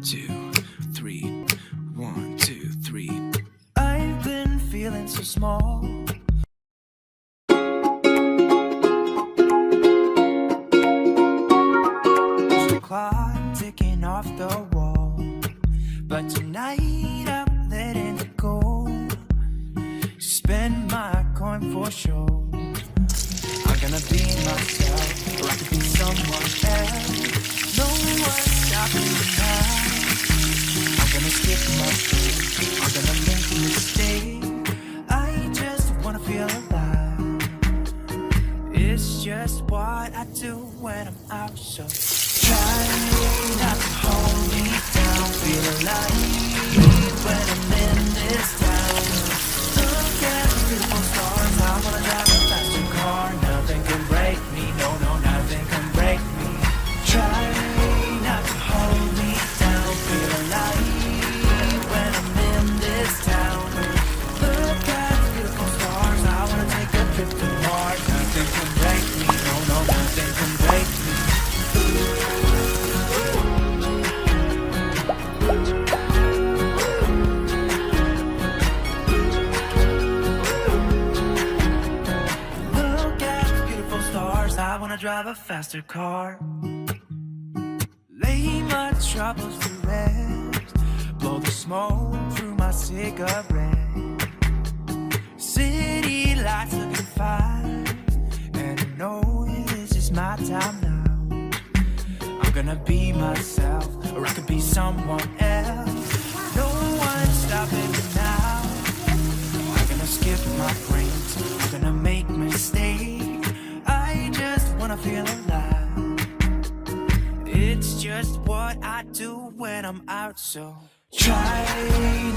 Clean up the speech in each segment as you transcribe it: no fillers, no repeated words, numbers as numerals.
2, 3. 1, 2, 3. I've been feeling so small. The clock ticking off the wall, but tonight I'm letting it go. Spend my coin for sure. I'm gonna be myself, or I could be someone else. No one's stopping me now. I'm gonna skip my beat, I'm gonna make a mistake. I just wanna feel alive. It's just what I do when I'm out, so try not to hold me down. Feel alive when I'm in this town. Look at the beautiful stars, I wanna drive a faster car. Nothing can break me, no, no, nothing can break me. Try not to hold me down. Feel alive when I'm in this town. Look at the beautiful stars, I wanna take a trip to Mars. Nothing can break me, no, no, nothing can break me. Look at the beautiful stars, I wanna drive a faster car. Lay my troubles to rest, blow the smoke through my cigarette. City lights looking fine, and I know this is my time now. I'm gonna be myself, or I could be someone else. No one's stopping me now. I'm gonna skip my brains, I'm gonna make mistakes. I just wanna feel alive. It's just what I do when I'm out, so try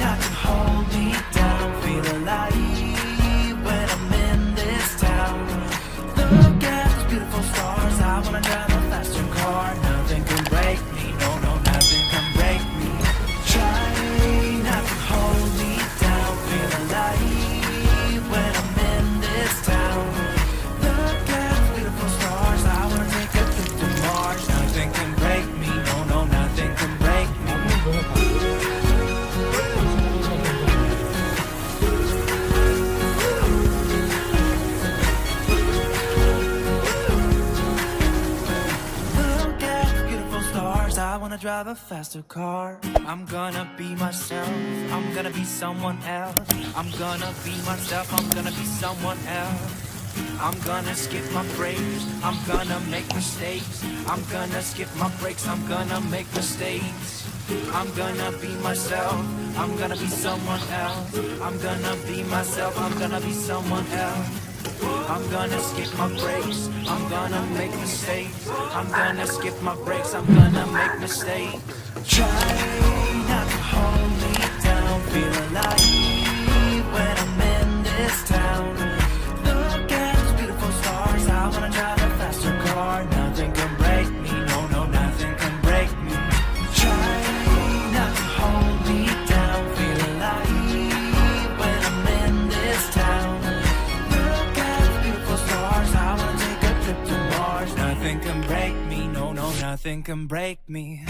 not to hold me down. Feel alive when I'm in this town. Look at those beautiful stars, I wanna drive a faster car. Nothing can break me, no, no, nothing can break me. Try not to hold me down. Feel alive when I'm in this town. Look at those beautiful stars, I wanna take a trip to Mars. Nothing can break me, no, no, nothing can break me. Look at the beautiful stars, I wanna drive a faster car. I'm gonna be myself, I'm gonna be someone else. I'm gonna be myself, I'm gonna be someone else. I'm gonna skip my breaks, I'm gonna make mistakes. I'm gonna skip my breaks, I'm gonna make mistakes. I'm gonna be myself, I'm gonna be someone else. I'm gonna be myself, I'm gonna be someone else. I'm gonna skip my breaks, I'm gonna make mistakes. I'm gonna skip my breaks, I'm gonna make mistakes. Try not to hold me down. Feel alive when I'm in this town. Look at those beautiful stars, I wanna drive a faster car. Nothing can break me, no, no, nothing can break me. Try not to hold me down. Feel alive when I'm in this town. Look at those beautiful stars, I wanna take a trip to Mars. Nothing can break me, no, no, nothing can break me.